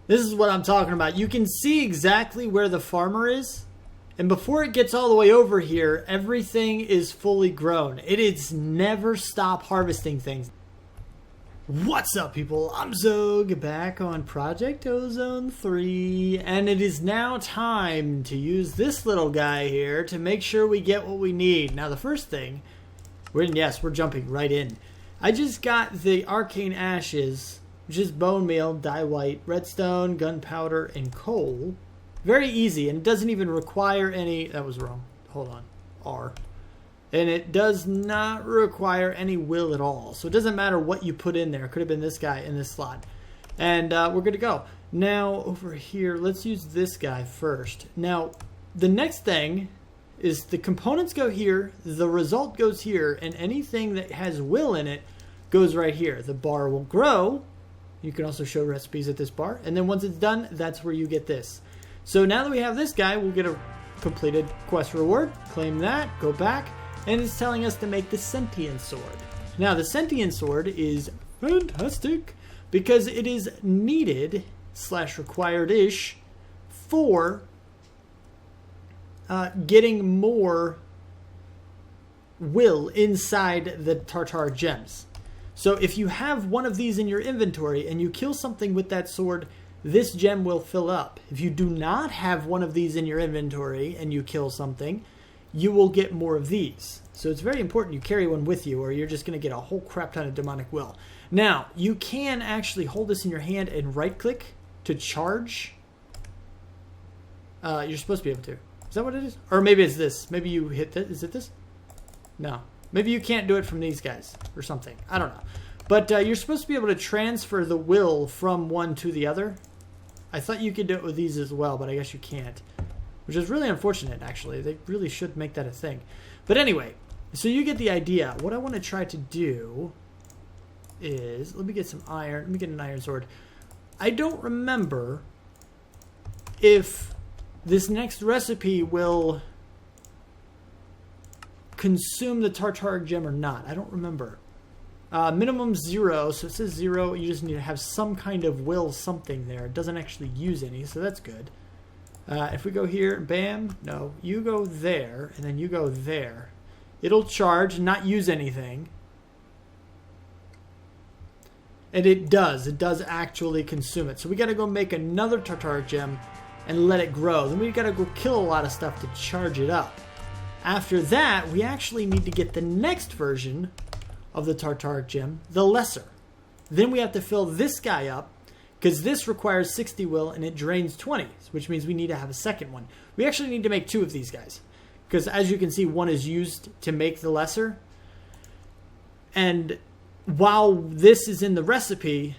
This is what I'm talking about. You can see exactly where the farmer is. And before it gets all the way over here, everything is fully grown. It is never stop harvesting things. What's up, people? I'm Xogue, back on Project Ozone 3. And it is now time to use this little guy here to make sure we get what we need. Now, the first thing, we're jumping right in. I just got the Arcane Ashes, which is bone meal, dye white, redstone, gunpowder, and coal. Very easy, and it doesn't even require any... That was wrong. Hold on. R. And it does not require any will at all. So it doesn't matter what you put in there. It could have been this guy in this slot. And we're good to go. Now, over here, let's use this guy first. Now, the next thing is the components go here, the result goes here, and anything that has will in it goes right here. The bar will grow. You can also show recipes at this bar. And then once it's done, that's where you get this. So now that we have this guy, we'll get a completed quest reward. Claim that, go back, and it's telling us to make the sentient sword. Now the sentient sword is fantastic because it is needed / required-ish for getting more will inside the Tartar gems. So if you have one of these in your inventory and you kill something with that sword, this gem will fill up. If you do not have one of these in your inventory and you kill something, you will get more of these. So it's very important you carry one with you or you're just going to get a whole crap ton of demonic will. Now, you can actually hold this in your hand and right click to charge. You're supposed to be able to. Is that what it is? Or maybe it's this. Maybe you hit this. Is it this? No. Maybe you can't do it from these guys or something. I don't know. But you're supposed to be able to transfer the will from one to the other. I thought you could do it with these as well, but I guess you can't. Which is really unfortunate, actually. They really should make that a thing. But anyway, so you get the idea. What I want to try to do is... Let me get some iron. Let me get an iron sword. I don't remember if this next recipe will consume the Tartar gem or not. I don't remember. Minimum 0, so it says 0. You just need to have some kind of will something there. It doesn't actually use any, so that's good. If we go here, bam, no, you go there, and then you go there. It'll charge, not use anything. And it does actually consume it. So we gotta go make another Tartar gem and let it grow. Then we gotta go kill a lot of stuff to charge it up. After that, we actually need to get the next version of the Tartar gem, the lesser. Then we have to fill this guy up because this requires 60 will and it drains 20, which means we need to have a second one. We actually need to make 2 of these guys because as you can see, one is used to make the lesser. And while this is in the recipe,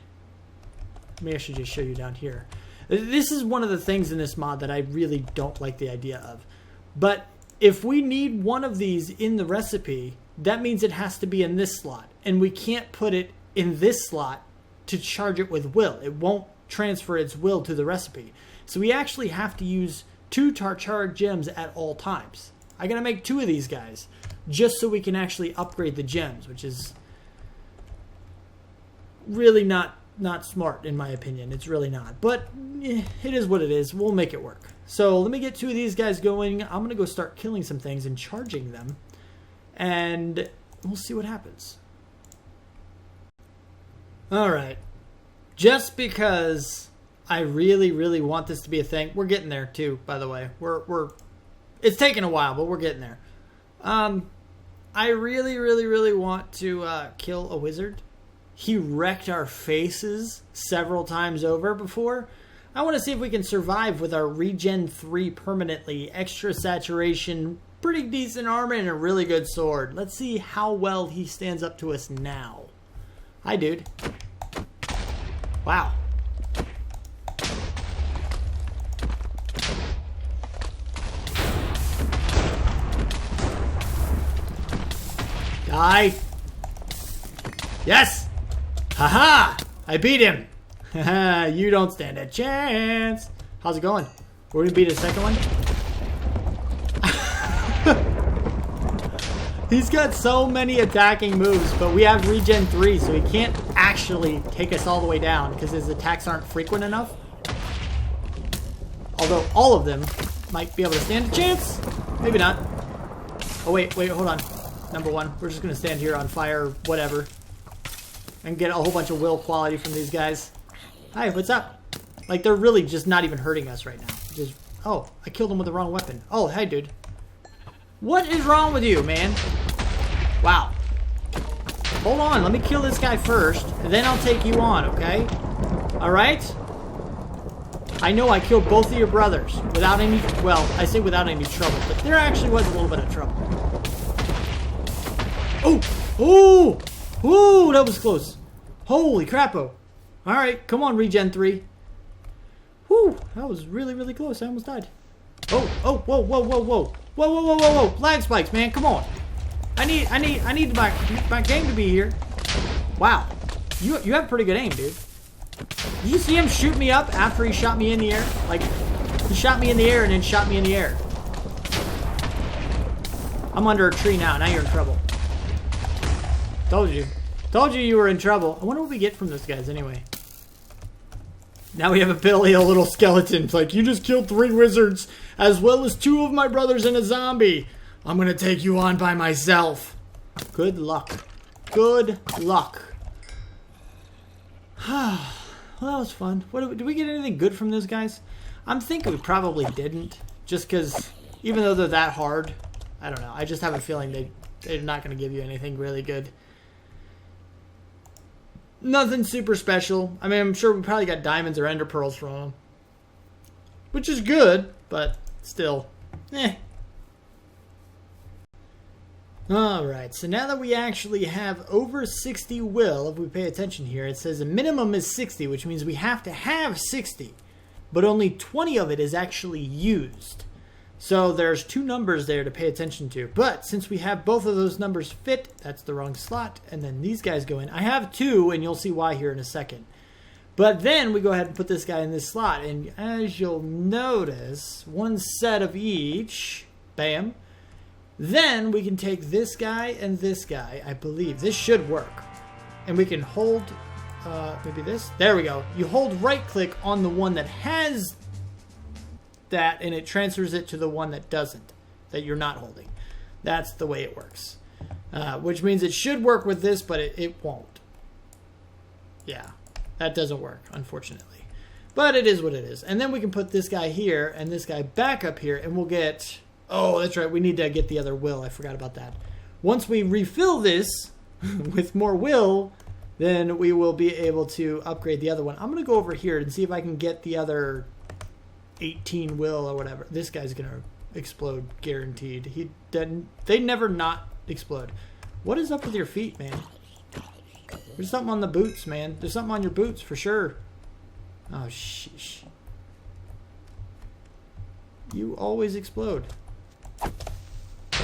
maybe I should just show you down here. This is one of the things in this mod that I really don't like the idea of. But if we need one of these in the recipe, that means it has to be in this slot. And we can't put it in this slot to charge it with will. It won't transfer its will to the recipe. So we actually have to use 2 Tartar gems at all times. I gotta make 2 of these guys just so we can actually upgrade the gems, which is really not smart in my opinion. It's really not. But it is what it is. We'll make it work. So let me get 2 of these guys going. I'm gonna go start killing some things and charging them. And we'll see what happens. Alright. Just because I really, really want this to be a thing. We're getting there too, by the way. It's taking a while, but we're getting there. I really, really, really want to kill a wizard. He wrecked our faces several times over before. I want to see if we can survive with our regen 3 permanently, extra saturation, pretty decent armor, and a really good sword. Let's see how well he stands up to us now. Hi, dude. Wow. Die. Yes. Haha. I beat him. Haha. You don't stand a chance. How's it going? We're gonna beat a second one. He's got so many attacking moves, but we have regen 3, so he can't actually take us all the way down because his attacks aren't frequent enough. Although all of them might be able to stand a chance. Maybe not. Oh, wait, hold on. Number one, we're just going to stand here on fire, whatever. And get a whole bunch of will quality from these guys. Hi, what's up? Like, they're really just not even hurting us right now. Just, oh, I killed them with the wrong weapon. Oh, hey, dude. What is wrong with you, man? Wow. Hold on, let me kill this guy first, and then I'll take you on, okay? Alright? I know I killed both of your brothers without any, well, I say without any trouble, but there actually was a little bit of trouble. Oh! Oh! Oh, that was close. Holy crapo. Alright, come on, Regen 3. Whew, that was really, really close. I almost died. Oh, whoa. Whoa. Lag spikes, man, come on. I need my game to be here. Wow. You have pretty good aim, dude. Did you see him shoot me up after he shot me in the air? Like, he shot me in the air and then shot me in the air. I'm under a tree now. Now you're in trouble. Told you. Told you were in trouble. I wonder what we get from those guys anyway. Now we have a Billy, a little skeleton. It's like, you just killed 3 wizards as well as 2 of my brothers and a zombie. I'm going to take you on by myself. Good luck. Good luck. Well, that was fun. Did we get anything good from those guys? I'm thinking we probably didn't. Just because, even though they're that hard, I don't know. I just have a feeling they're not going to give you anything really good. Nothing super special. I mean, I'm sure we probably got diamonds or ender pearls from them. Which is good, but still, eh. Alright, so now that we actually have over 60 will, if we pay attention here, it says a minimum is 60, which means we have to have 60. But only 20 of it is actually used. So there's 2 numbers there to pay attention to. But since we have both of those numbers fit, that's the wrong slot, and then these guys go in. I have 2, and you'll see why here in a second. But then we go ahead and put this guy in this slot, and as you'll notice, 1 set of each, bam. Then we can take this guy and this guy, I believe. This should work. And we can hold, maybe this. There we go. You hold right click on the one that has that, and it transfers it to the one that doesn't, that you're not holding. That's the way it works. Which means it should work with this, but it won't. Yeah, that doesn't work, unfortunately. But it is what it is. And then we can put this guy here and this guy back up here, and we'll get... Oh, that's right. We need to get the other will. I forgot about that. Once we refill this with more will, then we will be able to upgrade the other one. I'm going to go over here and see if I can get the other 18 will or whatever. This guy's going to explode, guaranteed. They never not explode. What is up with your feet, man? There's something on the boots, man. There's something on your boots for sure. Oh, sheesh. You always explode.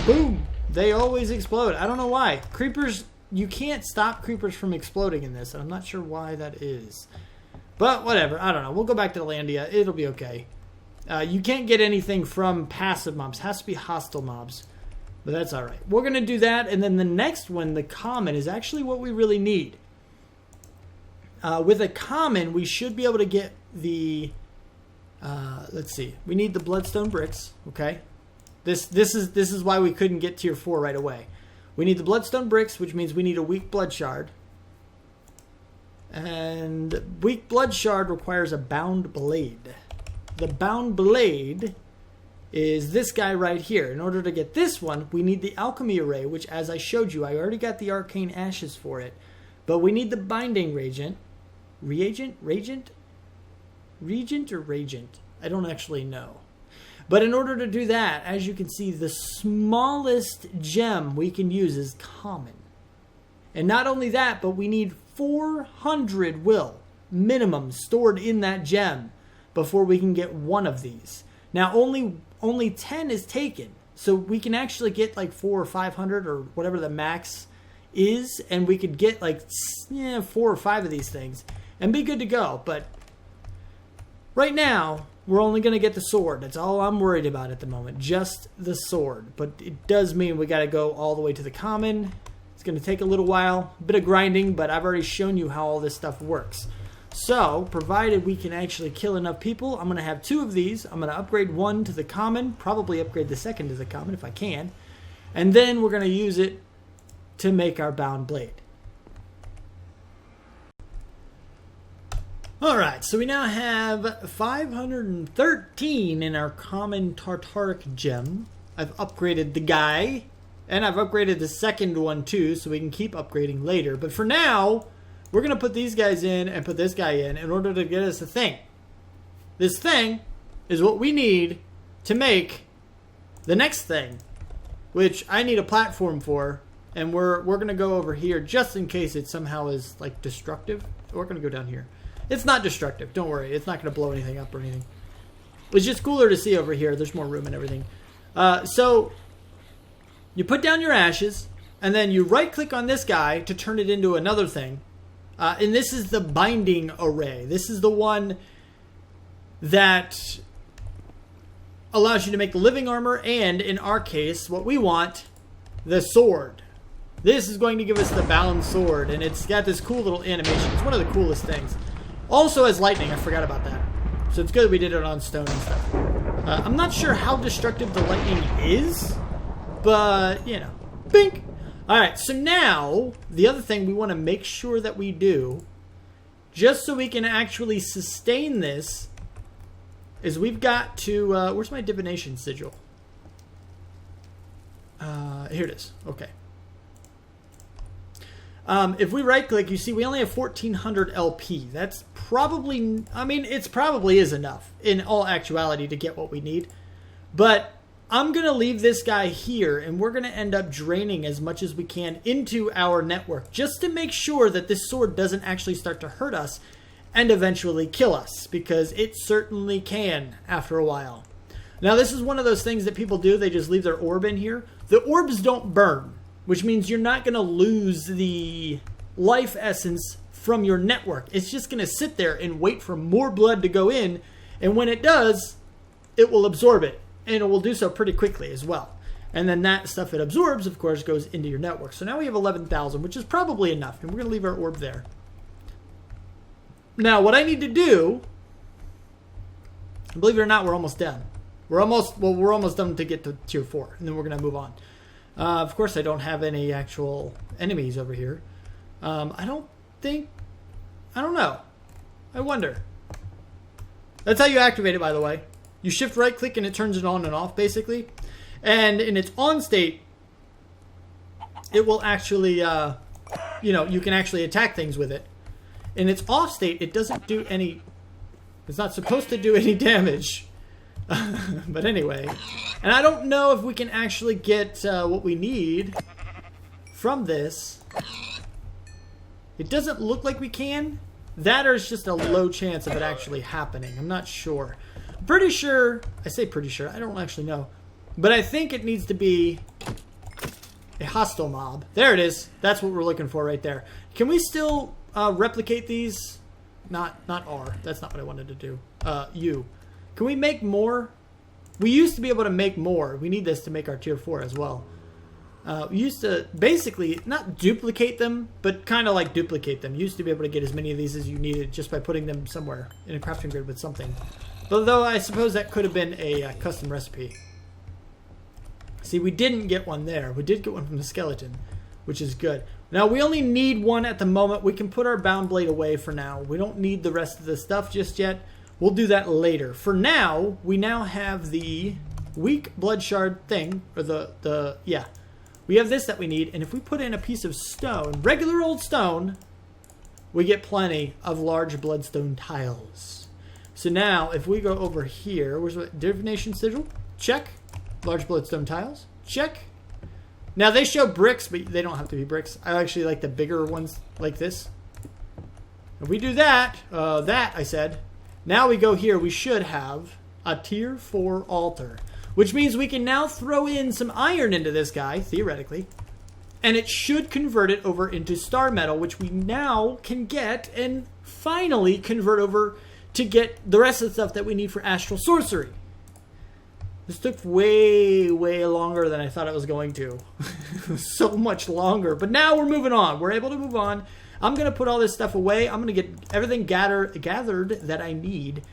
Boom! They always explode. I don't know why. Creepers, you can't stop creepers from exploding in this, and I'm not sure why that is. But whatever, I don't know. We'll go back to Landia. It'll be okay. You can't get anything from passive mobs. It has to be hostile mobs. But that's alright. We're going to do that, and then the next one, the common, is actually what we really need. With a common, we should be able to get the... let's see. We need the Bloodstone Bricks, okay? This is why we couldn't get tier 4 right away. We need the Bloodstone Bricks, which means we need a weak blood shard. And weak blood shard requires a bound blade. The bound blade is this guy right here. In order to get this one, we need the alchemy array, which, as I showed you, I already got the Arcane Ashes for it. But we need the binding reagent. Regent or Ragent? I don't actually know. But in order to do that, as you can see, the smallest gem we can use is common. And not only that, but we need 400 will minimum stored in that gem before we can get one of these. Now only 10 is taken, so we can actually get like 400 or 500 or whatever the max is, and we could get like 4 or 5 of these things and be good to go. But right now, we're only going to get the sword. That's all I'm worried about at the moment. Just the sword. But it does mean we got to go all the way to the common. It's going to take a little while. A bit of grinding, but I've already shown you how all this stuff works. So, provided we can actually kill enough people, I'm going to have 2 of these. I'm going to upgrade one to the common, probably upgrade the second to the common if I can. And then we're going to use it to make our bound blade. Alright, so we now have 513 in our common Tartaric gem. I've upgraded the guy, and I've upgraded the second one too, so we can keep upgrading later. But for now, we're going to put these guys in and put this guy in order to get us a thing. This thing is what we need to make the next thing, which I need a platform for, and we're going to go over here just in case it somehow is like destructive. We're going to go down here. It's not destructive. Don't worry. It's not going to blow anything up or anything. It's just cooler to see over here. There's more room and everything. So you put down your ashes, and then you right-click on this guy to turn it into another thing. And this is the binding array. This is the one that allows you to make living armor and, in our case, what we want, the sword. This is going to give us the bound sword, and it's got this cool little animation. It's one of the coolest things. Also has lightning. I forgot about that. So it's good that we did it on stone and stuff. I'm not sure how destructive the lightning is, but, you know, bink. Alright, so now, the other thing we want to make sure that we do, just so we can actually sustain this, is we've got to, where's my divination sigil? Here it is. Okay. If we right click, you see we only have 1400 LP. That's probably, I mean, it's probably is enough in all actuality to get what we need. But I'm going to leave this guy here, and we're going to end up draining as much as we can into our network, just to make sure that this sword doesn't actually start to hurt us and eventually kill us, because it certainly can after a while. Now, this is one of those things that people do. They just leave their orb in here. The orbs don't burn, which means you're not going to lose the life essence from your network. It's just going to sit there and wait for more blood to go in, and when it does, it will absorb it, and it will do so pretty quickly as well. And then that stuff it absorbs, of course, goes into your network. So now we have 11,000, which is probably enough, and we're going to leave our orb there. Now, what I need to do, believe it or not, we're almost done. We're almost done to get to tier 4, and then we're going to move on. Of course, I don't have any actual enemies over here. I don't know. I wonder. That's how you activate it, by the way. You shift right click and it turns it on and off, basically. And in its on state, it will actually, you can actually attack things with it. In its off state, it doesn't do any, it's not supposed to do any damage. But anyway, and I don't know if we can actually get what we need from this. It doesn't look like we can. That or it's just a low chance of it actually happening. I'm not sure. I'm pretty sure, I say pretty sure, I don't actually know. But I think it needs to be a hostile mob. There it is. That's what we're looking for right there. Can we still replicate these? Not R. That's not what I wanted to do. U. Can we make more? We used to be able to make more. We need this to make our tier 4 as well. We used to basically not duplicate them, but kind of like duplicate them. You used to be able to get as many of these as you needed just by putting them somewhere in a crafting grid with something. Although I suppose that could have been a custom recipe. See, we didn't get one there. We did get one from the skeleton, which is good. Now, we only need one at the moment. We can put our bound blade away for now. We don't need the rest of the stuff just yet. We'll do that later. For now, we now have the weak blood shard thing, or yeah. We have this that we need, and if we put in a piece of stone, regular old stone, we get plenty of large bloodstone tiles. So now, if we go over here, where's the divination sigil? Check. Large bloodstone tiles. Check. Now, they show bricks, but they don't have to be bricks. I actually like the bigger ones like this. If we do that, I said, now we go here, we should have a tier 4 altar. Which means we can now throw in some iron into this guy, theoretically. And it should convert it over into star metal, which we now can get and finally convert over to get the rest of the stuff that we need for astral sorcery. This took way, way longer than I thought it was going to. So much longer. But now we're moving on. We're able to move on. I'm going to put all this stuff away. I'm going to get everything gathered that I need.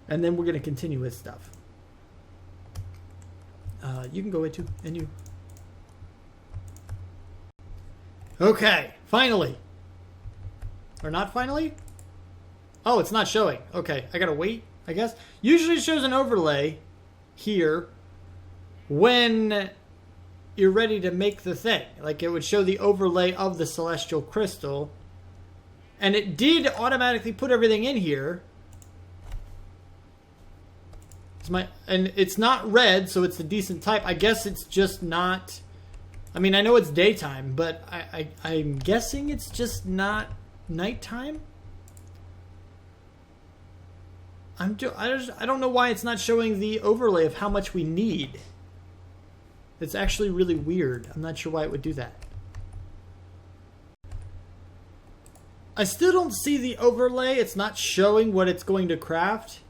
And then we're going to continue with stuff. You can go away too. And you. Okay. Finally. Or not finally? Oh, it's not showing. Okay. I got to wait, I guess. Usually it shows an overlay here when you're ready to make the thing. Like it would show the overlay of the celestial crystal. And it did automatically put everything in here. And it's not red, so it's a decent type. I guess it's just not... I mean, I know it's daytime, but I'm guessing it's just not nighttime? I don't know why it's not showing the overlay of how much we need. It's actually really weird. I'm not sure why it would do that. I still don't see the overlay. It's not showing what it's going to craft.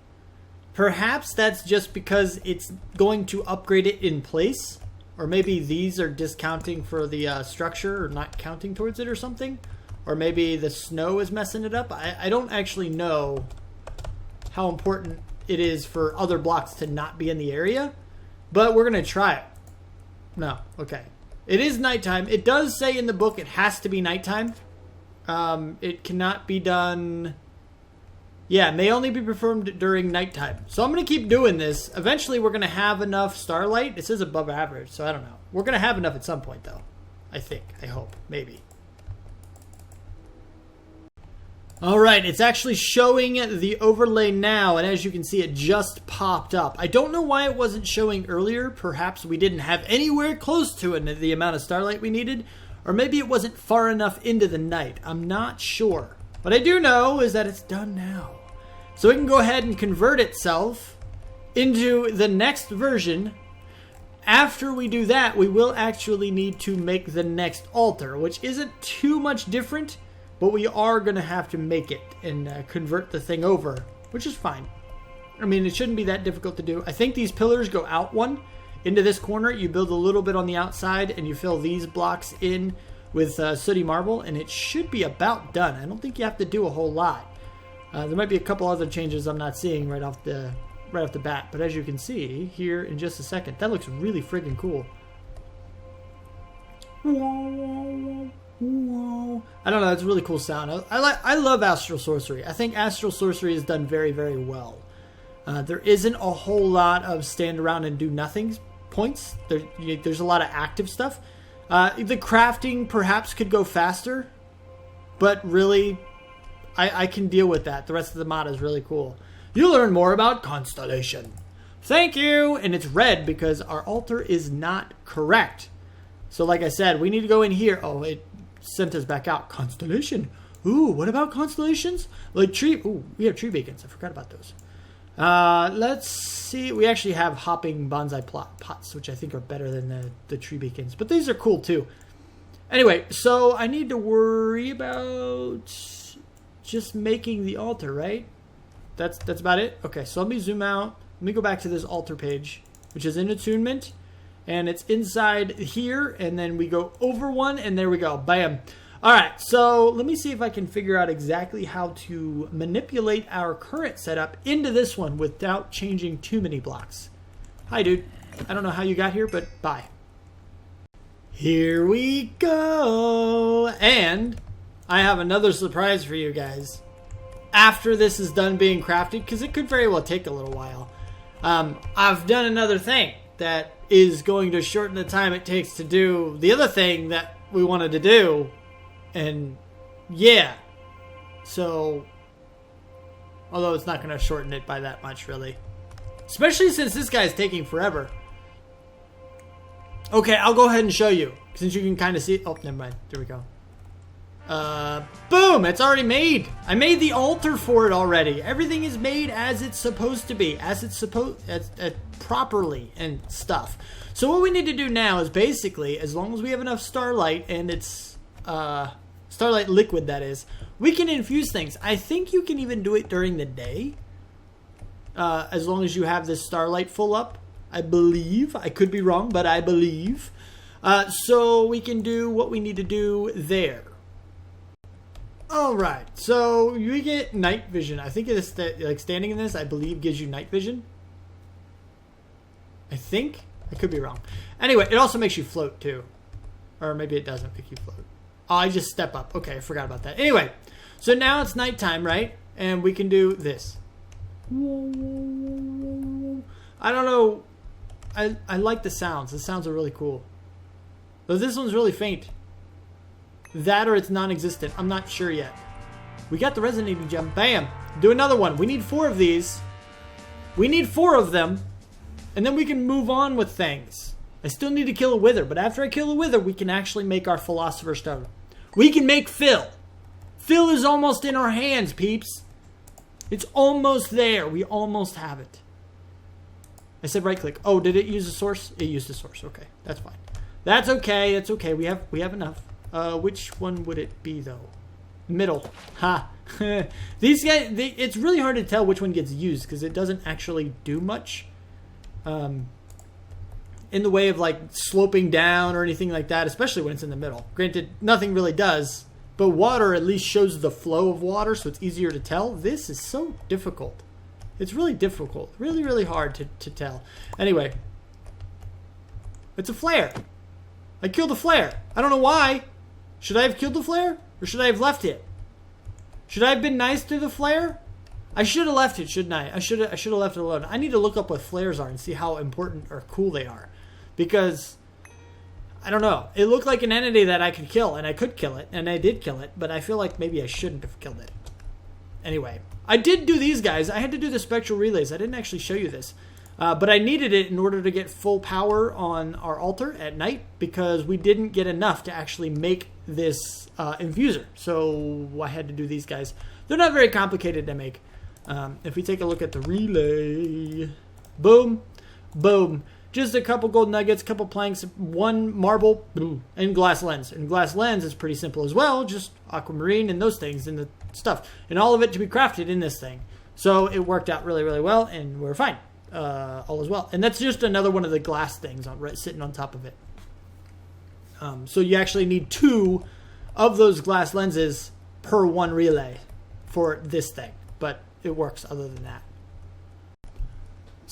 Perhaps that's just because it's going to upgrade it in place. Or maybe these are discounting for the structure or not counting towards it or something. Or maybe the snow is messing it up. I don't actually know how important it is for other blocks to not be in the area. But we're going to try it. No, okay. It is nighttime. It does say in the book it has to be nighttime. It cannot be done... Yeah, may only be performed during nighttime. So I'm going to keep doing this. Eventually, we're going to have enough starlight. It says above average, so I don't know. We're going to have enough at some point, though. I think. I hope. Maybe. Alright, it's actually showing the overlay now, and as you can see, it just popped up. I don't know why it wasn't showing earlier. Perhaps we didn't have anywhere close to it, the amount of starlight we needed. Or maybe it wasn't far enough into the night. I'm not sure. What I do know is that it's done now. So it can go ahead and convert itself into the next version. After we do that, we will actually need to make the next altar, which isn't too much different, but we are going to have to make it and convert the thing over, which is fine. I mean, it shouldn't be that difficult to do. I think these pillars go out one into this corner. You build a little bit on the outside, and you fill these blocks in with sooty marble, and it should be about done. I don't think you have to do a whole lot. There might be a couple other changes I'm not seeing right off the bat, but as you can see here in just a second, that looks really friggin' cool. I don't know, it's a really cool sound. I love astral sorcery. I think astral sorcery is done very, very well. There isn't a whole lot of stand around and do nothing points. There's a lot of active stuff. The crafting perhaps could go faster, but really, I can deal with that. The rest of the mod is really cool. You learn more about Constellation. Thank you! And it's red because our altar is not correct. So like I said, we need to go in here. Oh, it sent us back out. Constellation. Ooh, what about constellations? Like tree... Ooh, we have tree beacons. I forgot about those. Let's see. We actually have hopping bonsai pots, which I think are better than the tree beacons. But these are cool too. Anyway, so I need to worry about just making the altar, right? That's about it? Okay, so let me zoom out. Let me go back to this altar page, which is in attunement. And it's inside here. And then we go over one, and there we go. Bam. All right, so let me see if I can figure out exactly how to manipulate our current setup into this one without changing too many blocks. Hi, dude. I don't know how you got here, but bye. Here we go. And I have another surprise for you guys. After this is done being crafted, because it could very well take a little while, I've done another thing that is going to shorten the time it takes to do the other thing that we wanted to do. And yeah, so although it's not going to shorten it by that much, really, especially since this guy's taking forever. Okay, I'll go ahead and show you since you can kind of see. Oh, never mind. There we go. Boom! It's already made. I made the altar for it already. Everything is made as it's supposed to be, as it's supposed, properly and stuff. So what we need to do now is basically, as long as we have enough starlight and it's starlight liquid, that is, we can infuse things. I think you can even do it during the day, as long as you have this starlight full up. I believe. I could be wrong, but I believe. So we can do what we need to do there. All right, so you get night vision. I think it's like standing in this, I believe, gives you night vision. I think. I could be wrong. Anyway, it also makes you float too. Or maybe it doesn't make you float. Oh, I just step up. Okay, I forgot about that. Anyway, so now it's nighttime, right? And we can do this. I don't know. I like the sounds. The sounds are really cool. Though this one's really faint. That or it's non-existent. I'm not sure yet. We got the resonating gem. Bam. Do another one. We need 4 of these. We need 4 of them. And then we can move on with things. I still need to kill a wither. But after I kill a wither, we can actually make our Philosopher Stone. We can make Phil. Phil is almost in our hands, peeps. It's almost there. We almost have it. I said right click. Oh, did it use a source? It used a source. Okay, that's fine. That's okay. It's okay. We have enough. Which one would it be though? Middle. Ha. These guys. It's really hard to tell which one gets used because it doesn't actually do much. In the way of like sloping down or anything like that, especially when it's in the middle. Granted, nothing really does. But water at least shows the flow of water, so it's easier to tell. This is so difficult. It's really difficult. Really, really hard to tell. Anyway. It's a flare. I killed a flare. I don't know why. Should I have killed the flare? Or should I have left it? Should I have been nice to the flare? I should have left it, shouldn't I? I should have left it alone. I need to look up what flares are and see how important or cool they are. Because... I don't know. It looked like an entity that I could kill, and I could kill it, and I did kill it, but I feel like maybe I shouldn't have killed it. Anyway, I did do these guys. I had to do the spectral relays. I didn't actually show you this. But I needed it in order to get full power on our altar at night, because we didn't get enough to actually make this infuser. So I had to do these guys. They're not very complicated to make. If we take a look at the relay, boom, boom. Just a couple gold nuggets, couple planks, 1 marble, boom, and glass lens. And glass lens is pretty simple as well, just aquamarine and those things and the stuff. And all of it to be crafted in this thing. So it worked out really, really well, and we're fine. All is well. And that's just another one of the glass things sitting on top of it. So you actually need 2 of those glass lenses per 1 relay for this thing. But it works other than that.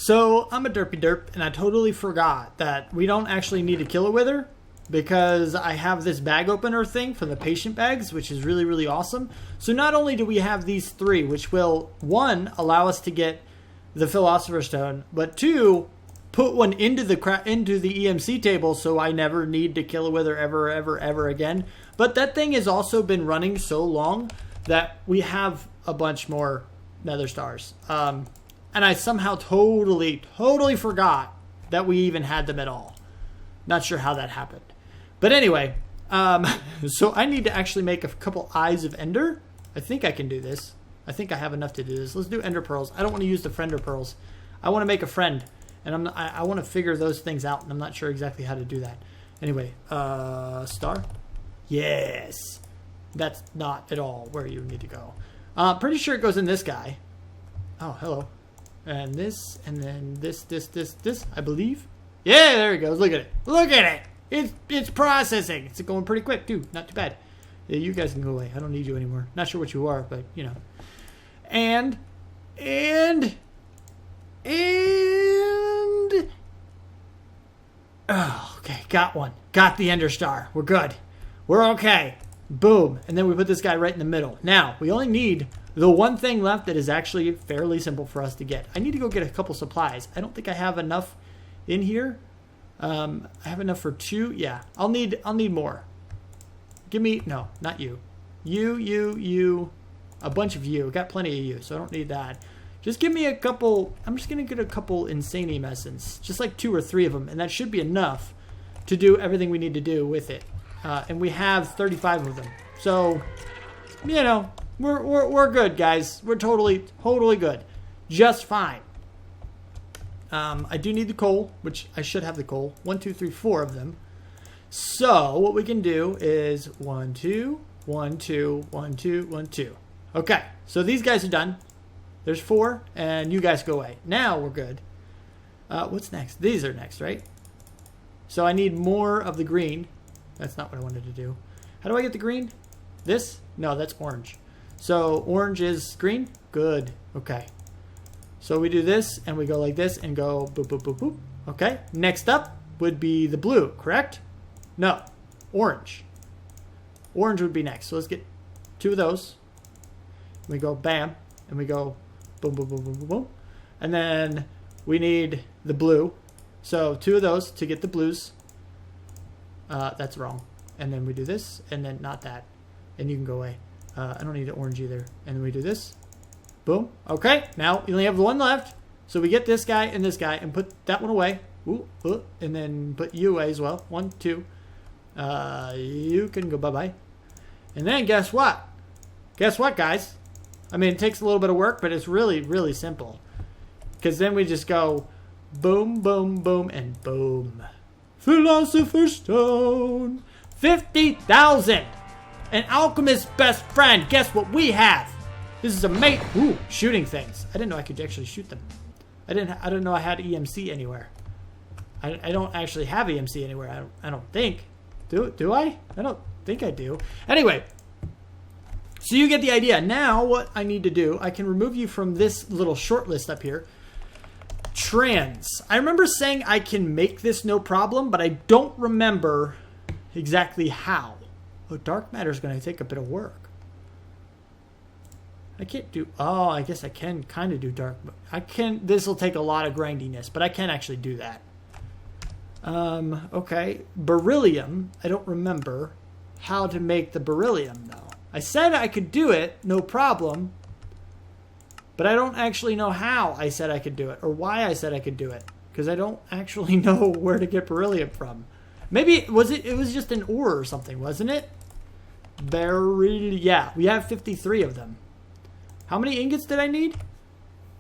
So, I'm a derpy derp, and I totally forgot that we don't actually need to kill a wither because I have this bag opener thing for the patient bags, which is really, really awesome. So, not only do we have these 3, which will, 1, allow us to get the Philosopher Stone, but 2, put one into the EMC table so I never need to kill a wither ever, ever, ever again. But that thing has also been running so long that we have a bunch more nether stars. And I somehow totally forgot that we even had them at all. Not sure how that happened. But anyway, so I need to actually make a couple eyes of ender. I think I can do this. I think I have enough to do this. Let's do ender pearls. I don't want to use the friender pearls. I want to make a friend. And I want to figure those things out. And I'm not sure exactly how to do that. Anyway, star. Yes. That's not at all where you need to go. Pretty sure it goes in this guy. Oh, hello. And this, and then this, I believe. Yeah, there it goes. Look at it. Look at it. It's processing. It's going pretty quick, too. Not too bad. Yeah, you guys can go away. I don't need you anymore. Not sure what you are, but, you know. And. Oh, okay. Got one. Got the Ender Star. We're good. We're okay. Boom. And then we put this guy right in the middle. Now, we only need the one thing left that is actually fairly simple for us to get. I need to go get a couple supplies. I don't think I have enough in here. I have enough for 2. Yeah, I'll need more. Give me, no, not you. You. A bunch of you. Got plenty of you, so I don't need that. Just give me a couple. I'm just going to get a couple insane essence. Just like 2 or 3 of them. And that should be enough to do everything we need to do with it. And we have 35 of them. So, you know, we're good, guys. We're totally good. Just fine. I do need the coal, which I should have the coal. 1, 2, 3, 4 of them. So what we can do is 1, 2, 1, 2, 1, 2, 1, 2. Okay, so these guys are done. There's 4, and you guys go away. Now we're good. What's next? These are next, right? So I need more of the green. That's not what I wanted to do. How do I get the green? This? No, that's orange. So orange is green? Good. Okay. So we do this, and we go like this, and go boop, boop, boop, boop. Okay. Next up would be the blue, correct? No. Orange. Orange would be next. So let's get 2 of those. We go bam, and we go boom, boom, boom, boom, boom, boom. And then we need the blue. So 2 of those to get the blues. That's wrong. And then we do this, and then not that. And you can go away. I don't need the orange either. And then we do this. Boom. Okay, now we only have 1 left. So we get this guy and put that one away. Ooh, and then put you away as well. 1, 2. You can go bye-bye. And then guess what? Guess what, guys? I mean, it takes a little bit of work, but it's really, really simple. Because then we just go boom, boom, boom, and boom. Philosopher Stone. 50,000. An alchemist's best friend. Guess what we have? This is a mate. Ooh, shooting things. I didn't know I could actually shoot them. I didn't know I had EMC anywhere. I don't actually have EMC anywhere. I don't think. Do I? I don't think I do. Anyway, so you get the idea. Now what I need to do, I can remove you from this little short list up here. Trans. I remember saying I can make this no problem, but I don't remember exactly how. Oh, dark matter is going to take a bit of work. I can't do... Oh, I guess I can kind of do dark... I can... This will take a lot of grindiness, but I can actually do that. Okay. Beryllium. I don't remember how to make the beryllium, though. I said I could do it, no problem. But I don't actually know how I said I could do it, or why I said I could do it. Because I don't actually know where to get beryllium from. Maybe it was just an ore or something, wasn't it? Beryllium. Yeah, we have 53 of them. How many ingots did I need?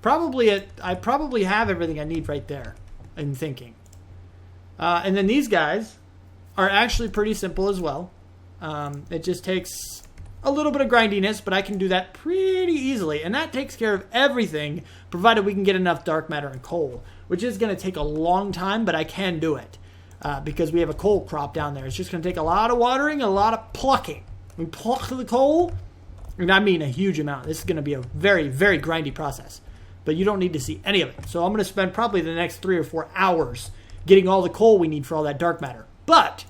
I probably have everything I need right there. I'm thinking. And then these guys are actually pretty simple as well. It just takes a little bit of grindiness, but I can do that pretty easily. And that takes care of everything, provided we can get enough dark matter and coal, which is going to take a long time, but I can do it. Because we have a coal crop down there. It's just going to take a lot of watering and a lot of plucking. We pluck the coal, and I mean a huge amount. This is going to be a very, very grindy process. But you don't need to see any of it. So I'm going to spend probably the next 3 or 4 hours getting all the coal we need for all that dark matter. But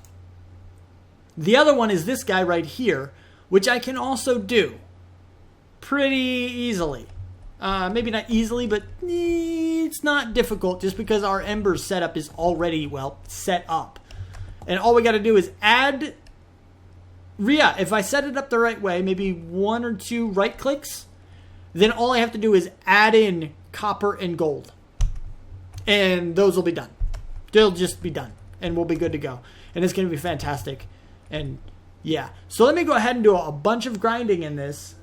the other one is this guy right here, which I can also do pretty easily. Maybe not easily, but it's not difficult just because our Embers setup is already, well, set up. And all we got to do is add... Yeah, if I set it up the right way, maybe 1 or 2 right clicks, then all I have to do is add in copper and gold. And those will be done. They'll just be done. And we'll be good to go. And it's going to be fantastic. And yeah. So let me go ahead and do a bunch of grinding in this.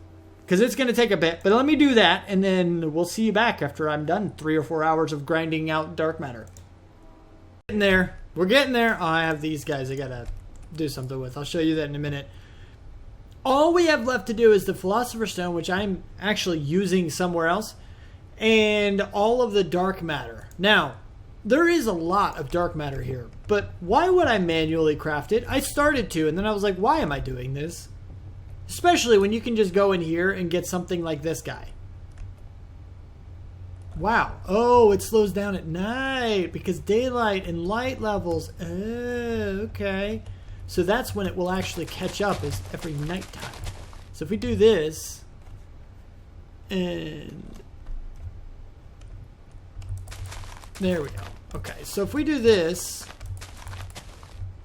Because it's going to take a bit. But let me do that. And then we'll see you back after I'm done 3 or 4 hours of grinding out dark matter. Getting there. We're getting there. Oh, I have these guys I got to do something with. I'll show you that in a minute. All we have left to do is the Philosopher Stone, which I'm actually using somewhere else, and all of the dark matter. Now, there is a lot of dark matter here, but why would I manually craft it? I started to, and then I was like, why am I doing this? Especially when you can just go in here and get something like this guy. Wow. Oh, it slows down at night because daylight and light levels. Oh, okay. So that's when it will actually catch up, is every nighttime. So if we do this, and there we go. Okay, so if we do this,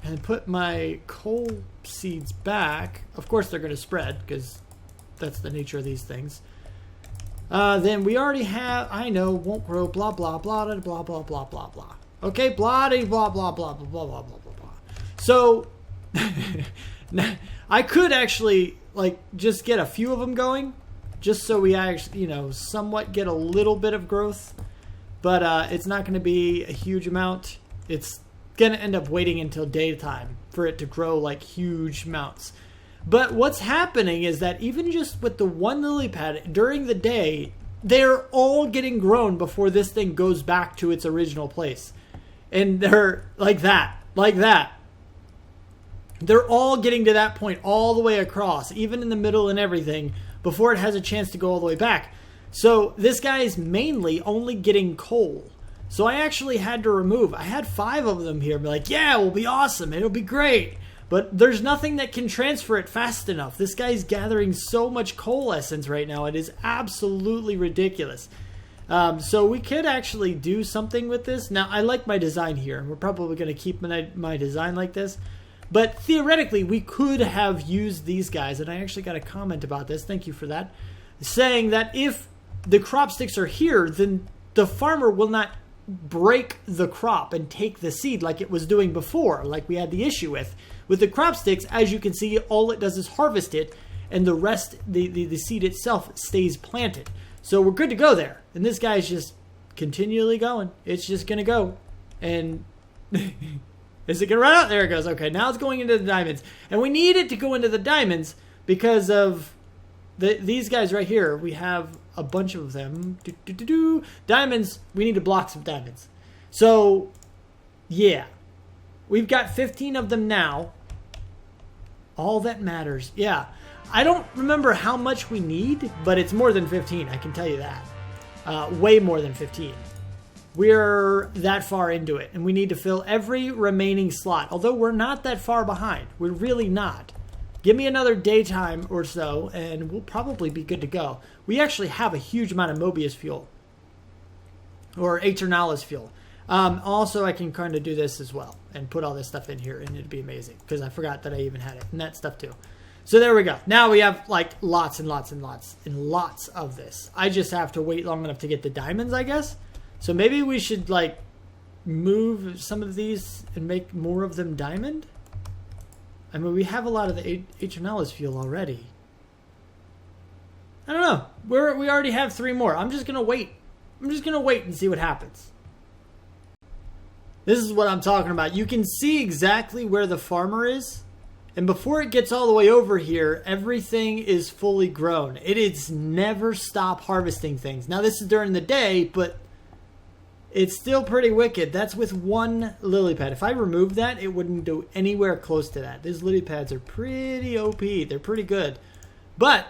and put my coal seeds back, of course they're going to spread, because that's the nature of these things. Then we already have, I know, won't grow, blah, blah, blah, blah, blah, blah, blah, blah, blah. Okay, blah, blah, blah, blah, blah, blah, blah, blah, blah, blah. So... I could actually just get a few of them going, just so we actually, somewhat get a little bit of growth, but it's not going to be a huge amount. It's going to end up waiting until daytime for it to grow like huge amounts. But what's happening is that even just with the one lily pad during the day, they're all getting grown before this thing goes back to its original place, and they're like that. They're all getting to that point all the way across, even in the middle and everything, before it has a chance to go all the way back. So this guy is mainly only getting coal. So I actually had to remove. I had 5 of them here. Be like, yeah, it will be awesome. It'll be great. But there's nothing that can transfer it fast enough. This guy's gathering so much coal essence right now. It is absolutely ridiculous. So we could actually do something with this. Now, I like my design here. We're probably going to keep my design like this. But theoretically, we could have used these guys. And I actually got a comment about this. Thank you for that. Saying that if the crop sticks are here, then the farmer will not break the crop and take the seed like it was doing before, like we had the issue with. With the crop sticks, as you can see, all it does is harvest it, and the rest, the seed itself, stays planted. So we're good to go there. And this guy's just continually going. It's just going to go. And is it going to run out? There it goes. Okay, now it's going into the diamonds. And we need it to go into the diamonds because of these guys right here. We have a bunch of them. Diamonds, we need to block some diamonds. So, yeah. We've got 15 of them now. All that matters. Yeah. I don't remember how much we need, but it's more than 15. I can tell you that. Way more than 15. We're that far into it, and we need to fill every remaining slot. Although we're not that far behind. We're really not. Give me another daytime or so, and we'll probably be good to go. We actually have a huge amount of Mobius fuel. Or Aeternalis fuel. Also, I can kind of do this as well. And put all this stuff in here, and it'd be amazing. Because I forgot that I even had it. And that stuff too. So there we go. Now we have like lots and lots and lots and lots of this. I just have to wait long enough to get the diamonds, I guess. So maybe we should like move some of these and make more of them diamond. I mean, we have a lot of the Aeternalis fuel already. I don't know. We already have 3 more. I'm just going to wait. I'm just going to wait and see what happens. This is what I'm talking about. You can see exactly where the farmer is. And before it gets all the way over here, everything is fully grown. It is never stop harvesting things. Now, this is during the day, but it's still pretty wicked. That's with 1 lily pad. If I removed that, it wouldn't do anywhere close to that. These lily pads are pretty OP. They're pretty good. But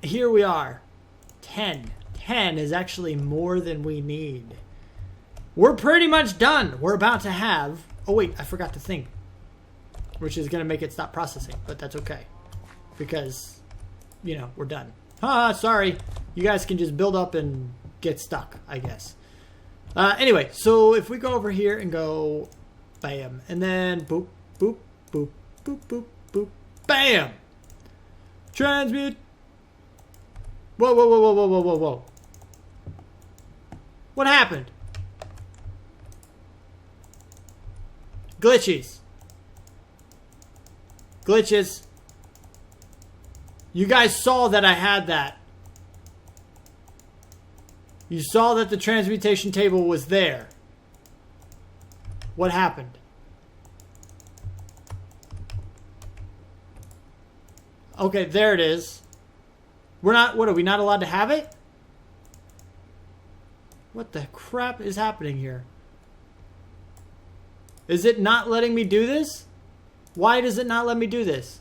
here we are. 10. 10 is actually more than we need. We're pretty much done. We're about to have... Oh, wait. I forgot to think. Which is going to make it stop processing. But that's okay. Because, you know, we're done. Sorry. You guys can just build up and get stuck, I guess. Anyway, so if we go over here and go... Bam. And then boop, boop, boop, boop, boop, boop. Bam! Transmute. Whoa, whoa, whoa, whoa, whoa, whoa, whoa, whoa. What happened? Glitches. Glitches. You guys saw that I had that. You saw that the transmutation table was there. What happened? Okay, there it is. We're not, what, are we not allowed to have it? What the crap is happening here? Is it not letting me do this? Why does it not let me do this?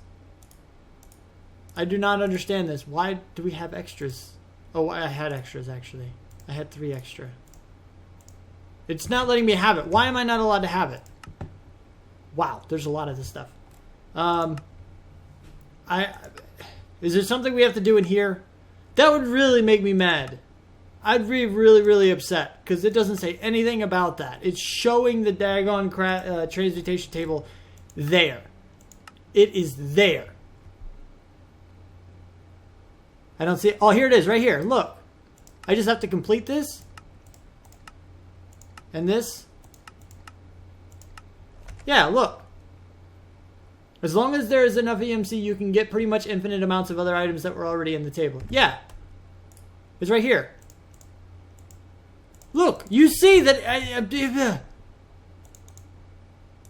I do not understand this. Why do we have extras? Oh, I had extras, actually. I had 3 extra. It's not letting me have it. Why am I not allowed to have it? Wow, there's a lot of this stuff. Is there something we have to do in here? That would really make me mad. I'd be really, really upset because it doesn't say anything about that. It's showing the daggone transmutation table there. It is there. I don't see it. Oh, here it is right here. Look. I just have to complete this. And this. Yeah, look. As long as there is enough EMC, you can get pretty much infinite amounts of other items that were already in the table. Yeah. It's right here. Look, you see that...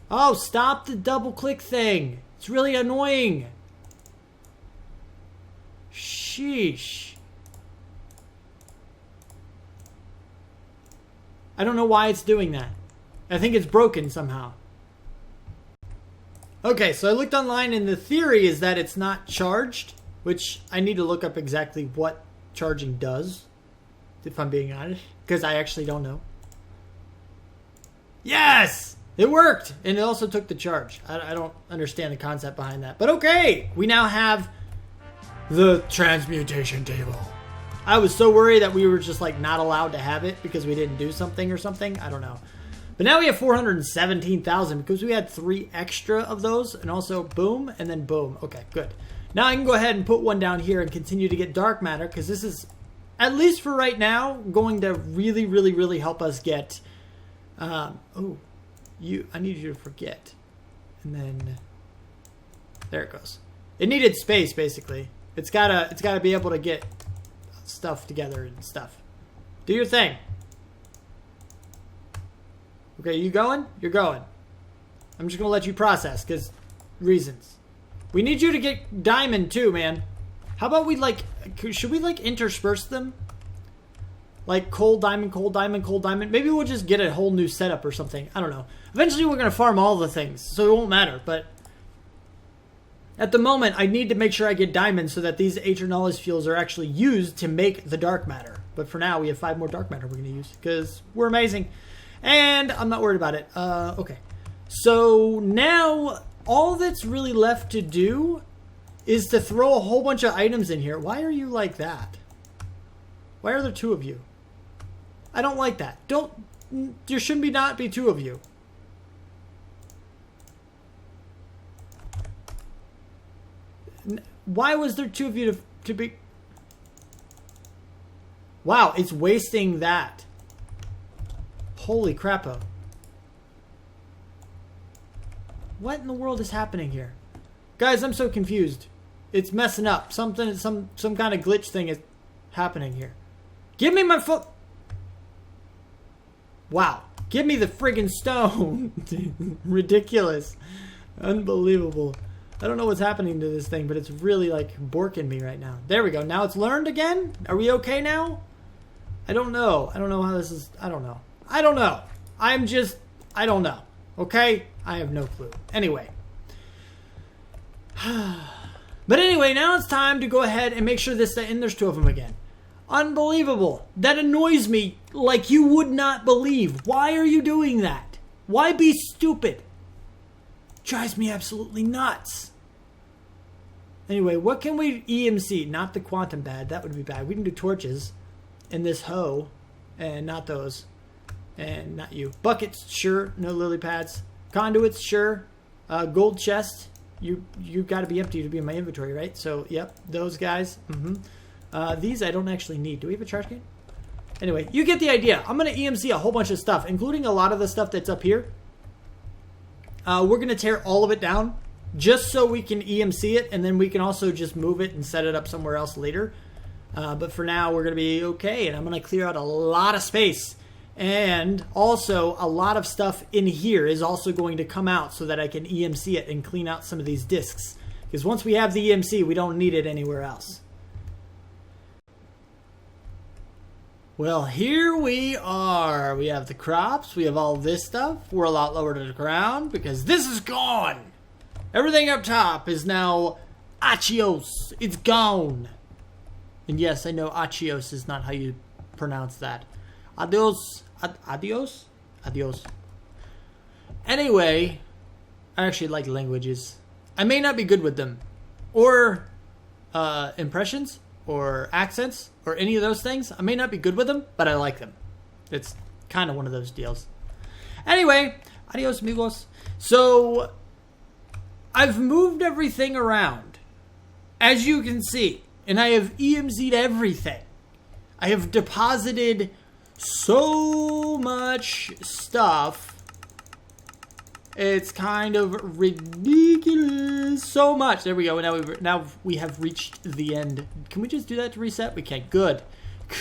Oh, stop the double click thing. It's really annoying. Sheesh. I don't know why it's doing that. I think it's broken somehow. Okay, so I looked online, and the theory is that it's not charged, which I need to look up exactly what charging does, if I'm being honest, because I actually don't know. Yes! It worked! And it also took the charge. I don't understand the concept behind that. But okay! We now have the transmutation table. I was so worried that we were just like not allowed to have it because we didn't do something or something. I don't know. But now we have 417,000 because we had 3 extra of those. And also boom and then boom. Okay, good. Now I can go ahead and put one down here and continue to get dark matter because this is, at least for right now, going to really, really, really help us get... I need you to forget. And then... There it goes. It needed space, basically. It's gotta be able to get stuff together and stuff. Do your thing. Okay, you going? You're going. I'm just gonna let you process, because reasons. We need you to get diamond, too, man. How about we, like... Should we, like, intersperse them? Like, coal, diamond, coal, diamond, coal, diamond. Maybe we'll just get a whole new setup or something. I don't know. Eventually, we're gonna farm all the things, so it won't matter, but... At the moment, I need to make sure I get diamonds so that these Aeternalis fuels are actually used to make the dark matter. But for now, we have 5 more dark matter we're going to use because we're amazing. And I'm not worried about it. Okay. So now, all that's really left to do is to throw a whole bunch of items in here. Why are you like that? Why are there 2 of you? I don't like that. There shouldn't not be 2 of you. Why was there 2 of you to be... Wow, it's wasting that. Holy crappo. What in the world is happening here? Guys, I'm so confused. It's messing up. Some kind of glitch thing is happening here. Give me my foot. Wow. Give me the friggin' stone. Ridiculous. Unbelievable. I don't know what's happening to this thing, but it's really like borking me right now. There we go. Now it's learned again? Are we okay now? I don't know. I don't know how this is. I don't know. I don't know. I don't know. Okay? I have no clue. Anyway. But anyway, now it's time to go ahead and make sure and there's 2 of them again. Unbelievable. That annoys me like you would not believe. Why are you doing that? Why be stupid? Drives me absolutely nuts. Anyway, what can we EMC? Not the quantum pad. That would be bad. We can do torches. And this hoe. And not those. And not you. Buckets, sure. No lily pads. Conduits, sure. Gold chest. You got to be empty to be in my inventory, right? So, yep. Those guys. These I don't actually need. Do we have a charge can? Anyway, you get the idea. I'm going to EMC a whole bunch of stuff, including a lot of the stuff that's up here. We're going to tear all of it down just so we can EMC it, and then we can also just move it and set it up somewhere else later. But for now, we're going to be okay, and I'm going to clear out a lot of space. And also, a lot of stuff in here is also going to come out so that I can EMC it and clean out some of these discs. Because once we have the EMC, we don't need it anywhere else. Well, here we are. We have the crops. We have all this stuff. We're a lot lower to the ground because this is gone. Everything up top is now Achios. It's gone. And yes, I know Achios is not how you pronounce that. Adios. Adios? Adios. Anyway, I actually like languages. I may not be good with them. Or impressions. Or accents, or any of those things. I may not be good with them, but I like them. It's kind of one of those deals. Anyway, adios amigos. So, I've moved everything around, as you can see, and I have EMC'd everything. I have deposited so much stuff. It's kind of ridiculous. So much. There we go. Now we have reached the end. Can we just do that to reset? We can. Good.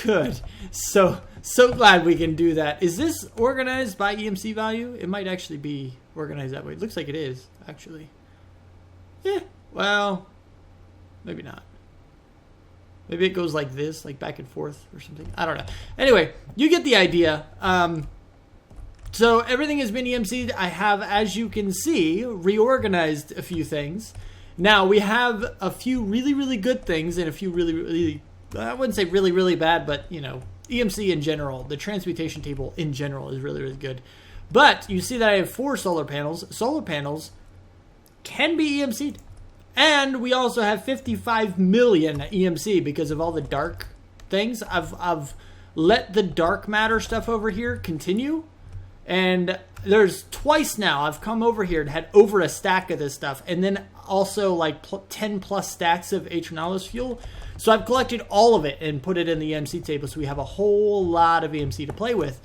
Good. So glad we can do that. Is this organized by EMC value? It might actually be organized that way. It looks like it is, actually. Yeah. Well, maybe not. Maybe it goes like this, like back and forth or something. I don't know. Anyway, you get the idea. So everything has been EMC'd. I have, as you can see, reorganized a few things. Now we have a few really, really good things and a few really, really, I wouldn't say really, really bad, but you know, EMC in general, the transmutation table in general is really, really good. But you see that I have 4 solar panels. Solar panels can be EMC'd. And we also have 55 million EMC because of all the dark things. I've let the dark matter stuff over here continue. And there's twice now I've come over here and had over a stack of this stuff. And then also like 10 plus stacks of Atronalis fuel. So I've collected all of it and put it in the EMC table. So we have a whole lot of EMC to play with.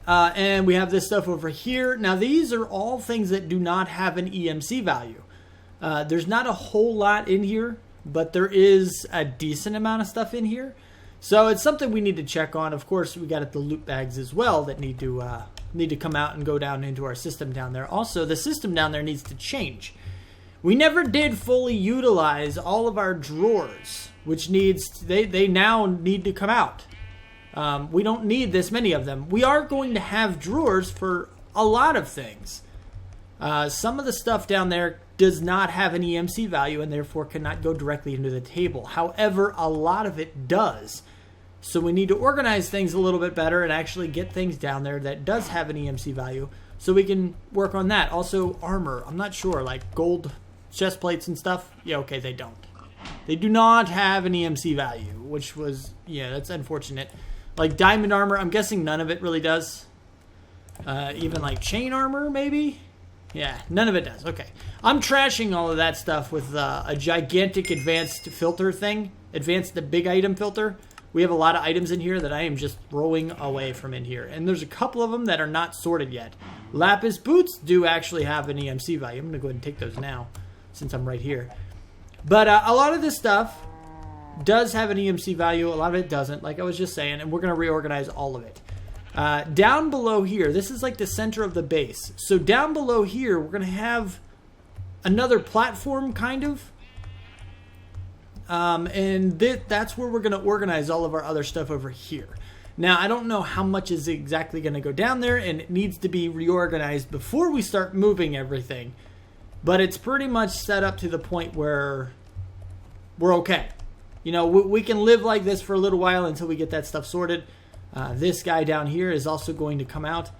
And we have this stuff over here. Now these are all things that do not have an EMC value. There's not a whole lot in here, but there is a decent amount of stuff in here. So it's something we need to check on. Of course, we got the loot bags as well that need to come out and go down into our system down there. Also, the system down there needs to change. We never did fully utilize all of our drawers, which they now need to come out. We don't need this many of them. We are going to have drawers for a lot of things. Some of the stuff down there does not have an EMC value and therefore cannot go directly into the table. However, a lot of it does. So we need to organize things a little bit better and actually get things down there that does have an EMC value so we can work on that. Also, armor. I'm not sure, like gold chest plates and stuff. Yeah, okay, they don't. They do not have an EMC value, which was, yeah, that's unfortunate. Like diamond armor, I'm guessing none of it really does. Even like chain armor, maybe? Yeah, none of it does. Okay. I'm trashing all of that stuff with a gigantic advanced filter thing. The big item filter. We have a lot of items in here that I am just throwing away from in here. And there's a couple of them that are not sorted yet. Lapis boots do actually have an EMC value. I'm going to go ahead and take those now since I'm right here. But a lot of this stuff does have an EMC value. A lot of it doesn't, like I was just saying. And we're going to reorganize all of it. Down below here, this is like the center of the base. So down below here, we're going to have another platform, kind of. And that's where we're going to organize all of our other stuff over here. Now, I don't know how much is exactly going to go down there, and it needs to be reorganized before we start moving everything. But it's pretty much set up to the point where we're okay. You know, we can live like this for a little while until we get that stuff sorted. This guy down here is also going to come out.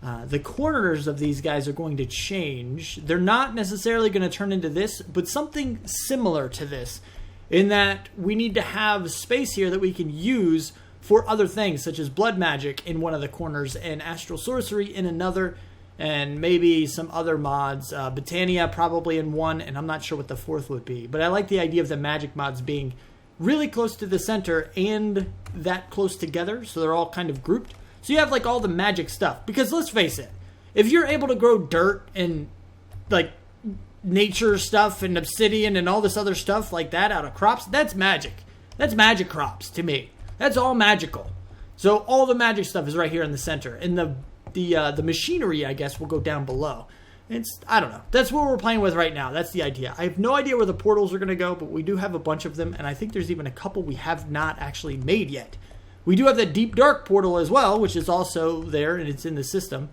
The corners of these guys are going to change. They're not necessarily going to turn into this, but something similar to this, in that we need to have space here that we can use for other things, such as blood magic in one of the corners and astral sorcery in another, and maybe some other mods. Botania probably in one, and I'm not sure what the fourth would be. But I like the idea of the magic mods being really close to the center and that close together, so they're all kind of grouped. So you have like all the magic stuff. Because let's face it, if you're able to grow dirt and like nature stuff and obsidian and all this other stuff like that out of crops, that's magic. That's magic crops to me. That's all magical. So all the magic stuff is right here in the center. And the machinery, I guess, will go down below. I don't know. That's what we're playing with right now. That's the idea. I have no idea where the portals are going to go, but we do have a bunch of them, and I think there's even a couple we have not actually made yet. We do have the Deep Dark portal as well, which is also there, and it's in the system.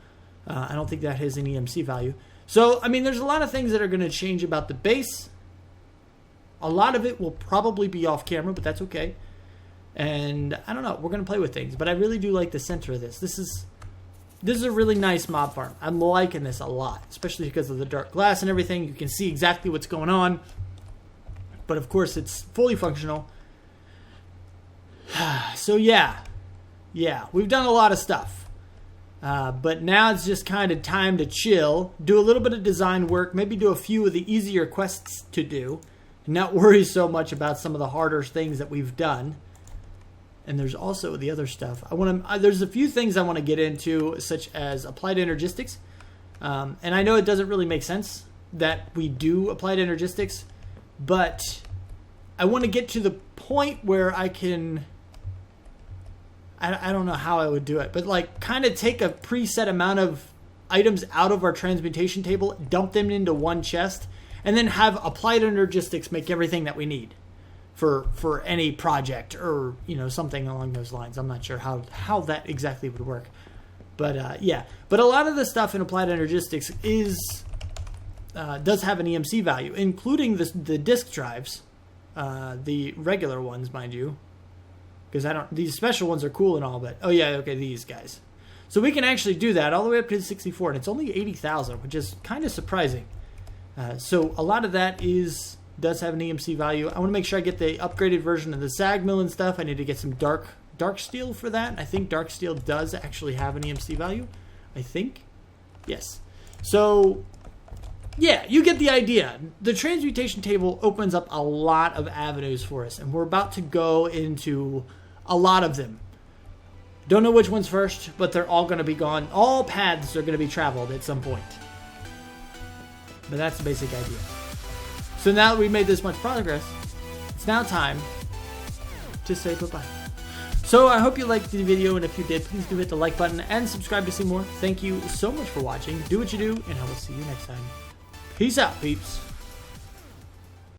I don't think that has an EMC value. So, I mean, there's a lot of things that are going to change about the base. A lot of it will probably be off camera, but that's okay. And I don't know. We're going to play with things, but I really do like the center of this. This is a really nice mob farm. I'm liking this a lot, especially because of the dark glass and everything. You can see exactly what's going on. But of course, it's fully functional. So yeah, we've done a lot of stuff. But now it's just kind of time to chill, do a little bit of design work, maybe do a few of the easier quests to do, and not worry so much about some of the harder things that we've done. And there's also the other stuff. There's a few things I want to get into, such as applied energistics. And I know it doesn't really make sense that we do applied energistics, but I want to get to the point where I can... I don't know how I would do it, but like kind of take a preset amount of items out of our transmutation table, dump them into one chest, and then have applied energistics make everything that we need for any project or, you know, something along those lines. I'm not sure how that exactly would work. But yeah, but a lot of the stuff in Applied Energistics does have an EMC value, including the disk drives, the regular ones, mind you, because these special ones are cool and all, but oh yeah, okay, these guys. So we can actually do that all the way up to 64, and it's only 80,000, which is kind of surprising. So a lot of that does have an EMC value. I want to make sure I get the upgraded version of the SAG mill and stuff. I need to get some dark steel for that. I think dark steel does actually have an EMC value. I think. Yes. So yeah, you get the idea. The transmutation table opens up a lot of avenues for us, and we're about to go into a lot of them. Don't know which ones first, but they're all going to be gone. All paths are going to be traveled at some point. But that's the basic idea. So now that we've made this much progress, it's now time to say bye-bye. So I hope you liked the video, and if you did, please do hit the like button and subscribe to see more. Thank you so much for watching. Do what you do, and I will see you next time. Peace out, peeps.